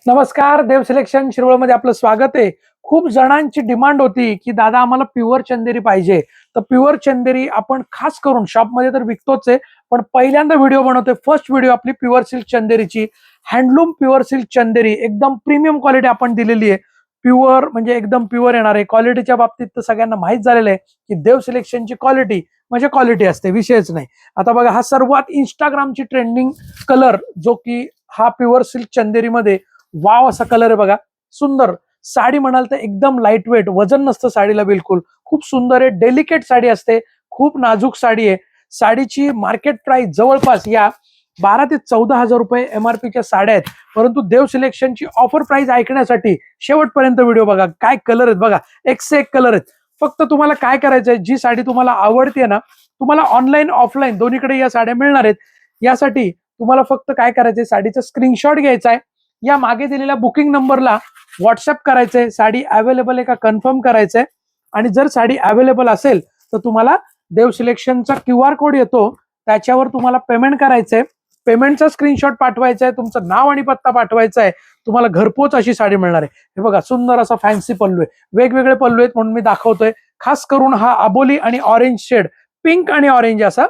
नमस्कार, देव सिलेक्शन शिरवळमध्ये आपलं स्वागत आहे. खूप जणांची डिमांड होती की दादा आम्हाला प्युअर चंदेरी पाहिजे. तर प्युअर चंदेरी आपण खास करून शॉपमध्ये तर विकतोच आहे, पण पहिल्यांदा व्हिडिओ बनवतोय. फर्स्ट व्हिडिओ आपली प्युअर सिल्क चंदेरीची, हँडलूम प्युअर सिल्क चंदेरी, एकदम प्रीमियम क्वालिटी आपण दिलेली आहे. प्युअर म्हणजे एकदम प्युअर येणार आहे. क्वालिटीच्या बाबतीत तर सगळ्यांना माहित झालेलं आहे की देव सिलेक्शनची क्वालिटी म्हणजे क्वालिटी असते, विषयच नाही. आता बघा, हा सर्वात इंस्टाग्रामची ट्रेंडिंग कलर जो की हा प्युअर सिल्क चंदेरीमध्ये वाव असा कलर आहे बघा. सुंदर साडी म्हणाल तर एकदम लाईट वेट, वजन नसतं साडीला बिलकुल. खूप सुंदर आहे, डेलिकेट साडी असते, खूप नाजूक साडी आहे. साडीची मार्केट प्राइस जवळपास या 12 ते 14 हजार रुपये एमआरपीच्या साड्या आहेत. परंतु देव सिलेक्शनची ऑफर प्राइस ऐकण्यासाठी शेवटपर्यंत व्हिडिओ बघा. काय कलर आहेत बघा, एक से एक कलर आहेत. फक्त तुम्हाला काय करायचंय, जी साडी तुम्हाला आवडते ना, तुम्हाला ऑनलाईन ऑफलाईन दोन्हीकडे या साड्या मिळणार आहेत. यासाठी तुम्हाला फक्त काय करायचंय, साडीचा स्क्रीनशॉट घ्यायचा आहे, या मागे दिलेल्या बुकिंग नंबरला व्हॉट्सअप करायचंय, साडी अवेलेबल आहे का कन्फर्म करायचंय. आणि जर साडी अवेलेबल असेल तर तुम्हाला देव सिलेक्शनचा QR कोड येतो, त्याच्यावर तुम्हाला पेमेंट करायचंय. पेमेंटचा स्क्रीनशॉट पाठवायचा आहे, तुमचं नाव आणि पत्ता पाठवायचा आहे. तुम्हाला घरपोच अशी साडी मिळणार आहे. हे बघा, सुंदर असा फॅन्सी पल्लू आहे, वेगवेगळे पल्लू आहेत म्हणून मी दाखवतोय. खास करून हा अबोली आणि ऑरेंज शेड, पिंक आणि ऑरेंज असा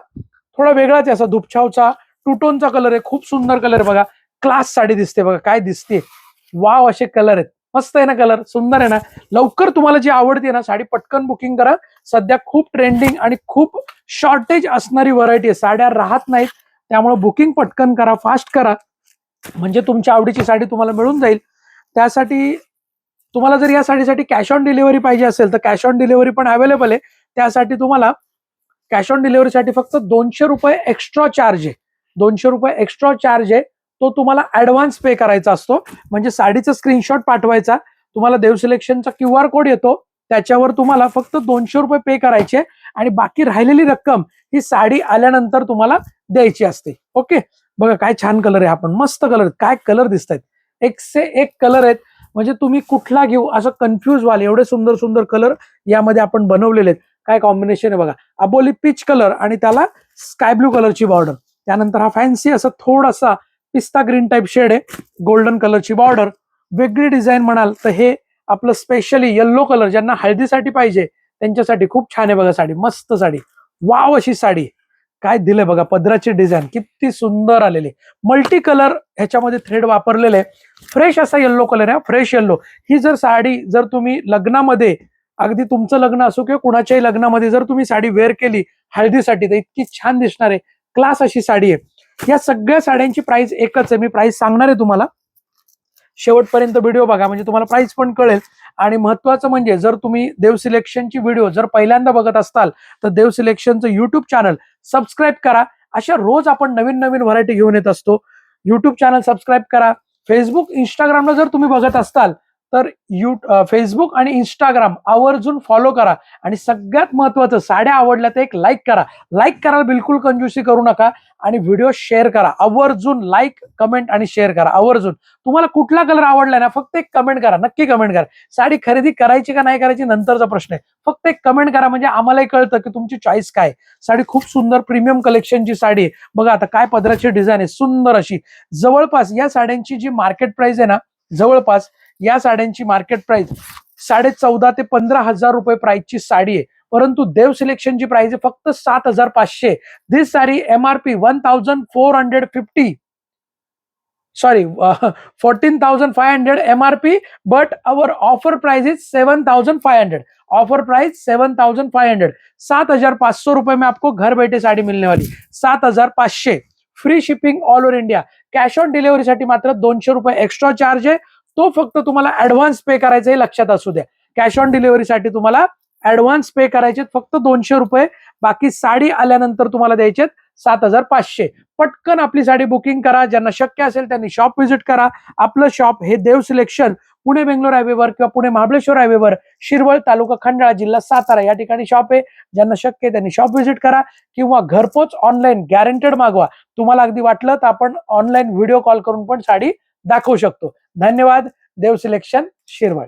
थोडा वेगळाच असा धुपछावचा टू टोनचा कलर आहे. खूप सुंदर कलर बघा, क्लास साडी दिसते बघा, काय दिसते, वाव असे कलर आहेत. मस्त आहे ना कलर, सुंदर आहे ना. लवकर तुम्हाला जी आवडते ना साडी पटकन बुकिंग करा. सध्या खूप ट्रेंडिंग आणि खूप शॉर्टेज असणारी व्हरायटी आहे, साड्या राहत नाहीत. त्यामुळे बुकिंग पटकन करा, फास्ट करा, म्हणजे तुमच्या आवडीची साडी तुम्हाला मिळून जाईल. त्यासाठी तुम्हाला जर या साडीसाठी कॅश ऑन डिलिव्हरी पाहिजे असेल तर कॅश ऑन डिलिव्हरी पण अवेलेबल आहे. त्यासाठी तुम्हाला कॅश ऑन डिलिव्हरीसाठी फक्त 200 रुपये एक्स्ट्रा चार्ज आहे. 200 रुपये एक्स्ट्रा चार्ज आहे, तो तुम्हाला ऍडव्हान्स पे करायचा असतो. म्हणजे साडीचा स्क्रीनशॉट पाठवायचा, तुम्हाला देव सिलेक्शनचा QR कोड येतो, त्याच्यावर तुम्हाला फक्त 200 रुपये पे करायचे आणि बाकी राहिलेली रक्कम ही साडी आल्यानंतर तुम्हाला द्यायची असते. ओके, बघा काय छान कलर आहे, आपण मस्त कलर, काय कलर दिसत आहेत, एक से एक कलर आहेत. म्हणजे तुम्ही कुठला घेऊ असं कन्फ्यूज व्हाल, एवढे सुंदर सुंदर कलर यामध्ये आपण बनवलेले आहेत. काय कॉम्बिनेशन आहे बघा, अबोली पीच कलर आणि त्याला स्काय ब्लू कलरची बॉर्डर. त्यानंतर हा फॅन्सी असा थोडासा पिस्ता ग्रीन टाइप शेड आहे, गोल्डन कलरची बॉर्डर. वेगळी डिझाईन म्हणाल तर हे आपलं स्पेशली येल्लो कलर, ज्यांना हळदीसाठी पाहिजे त्यांच्यासाठी खूप छान आहे बघा साडी, मस्त साडी, वाव अशी साडी. काय दिलंय बघा, पदराची डिझाईन किती सुंदर आलेली, मल्टी कलर ह्याच्यामध्ये थ्रेड वापरलेले. फ्रेश असा येल्लो कलर आहे, फ्रेश येल्लो. ही जर साडी जर तुम्ही लग्नामध्ये, अगदी तुमचं लग्न असो किंवा कुणाच्याही लग्नामध्ये जर तुम्ही साडी वेअर केली हळदीसाठी तर इतकी छान दिसणार आहे. क्लास अशी साडी आहे. या सगळ्या साड्यांची प्राइस एकच आहे, मी प्राइस सांगणार आहे तुम्हाला. शेवटपर्यंत व्हिडिओ बघा म्हणजे तुम्हाला प्राइस पण कळेल. आणि महत्वाचं म्हणजे जर तुम्ही देव सिलेक्शनची व्हिडिओ जर पहिल्यांदा बघत असताल तर देव सिलेक्शनचं युट्यूब चॅनल सबस्क्राईब करा. अशा रोज आपण नवीन नवीन व्हरायटी घेऊन येत असतो. युट्यूब चॅनल सबस्क्राईब करा. फेसबुक इंस्टाग्रामला जर तुम्ही बघत असताल तर फेसबुक आणि इंस्टाग्राम आवर्जून फॉलो करा. आणि सगळ्यात महत्वाचं, साड्या आवडल्या तर एक लाईक करा. लाईक करायला बिलकुल कंजूसी करू नका. आणि व्हिडिओ शेअर करा आवर्जून, लाईक कमेंट आणि शेअर करा आवर्जून. तुम्हाला कुठला कलर आवडलाय ना, फक्त एक कमेंट करा, नक्की कमेंट करा. साडी खरेदी करायची का नाही करायची नंतरचा प्रश्न आहे, फक्त एक कमेंट करा म्हणजे आम्हालाही कळतं की तुमची चॉईस काय. साडी खूप सुंदर प्रीमियम कलेक्शनची साडी आहे बघा. आता काय पदराची डिझाईन आहे सुंदर अशी. जवळपास या साड्यांची जी मार्केट प्राइस आहे ना, जवळपास या साड्यांची मार्केट प्राइस 14.5 ते 15 हजार रुपये प्राइसची साडी आहे. परंतु देव सिलेक्शनची प्राइस आहे फक्त 7,500. This sari MRP 1,450, sorry 14,500 MRP, but our offer price is 7,500. Offer price 7,500, 7,500 रुपए में आपको घर बैठे साड़ी मिलने वाली. 7,500, free shipping all over India. Cash on डिलिव्हरीसाठी मात्र 200 रुपये एक्स्ट्रा चार्ज आहे, तो फक्त तुम्हाला ऍडव्हान्स पे करायचा आहे, लक्षात असू द्या. कॅश ऑन डिलिव्हरीसाठी तुम्हाला ऍडव्हान्स पे करायचे फक्त 200 रुपये, बाकी साडी आल्यानंतर तुम्हाला द्यायचे 7,500. पटकन आपली साडी बुकिंग करा. ज्यांना शक्य असेल त्यांनी शॉप व्हिजिट करा. आपलं शॉप हे देव सिलेक्शन पुणे बेंगलोर हायवेवर किंवा पुणे महाबळेश्वर हायवेवर, शिरवळ, तालुका खंडाळा, जिल्हा सातारा या ठिकाणी शॉप आहे. ज्यांना शक्य आहे त्यांनी शॉप व्हिजिट करा किंवा घरपोच ऑनलाईन गॅरंटेड मागवा. तुम्हाला अगदी वाटलं तर आपण ऑनलाईन व्हिडिओ कॉल करून पण साडी दाखवू शकतो. धन्यवाद. देव सिलेक्शन, शिरवळ.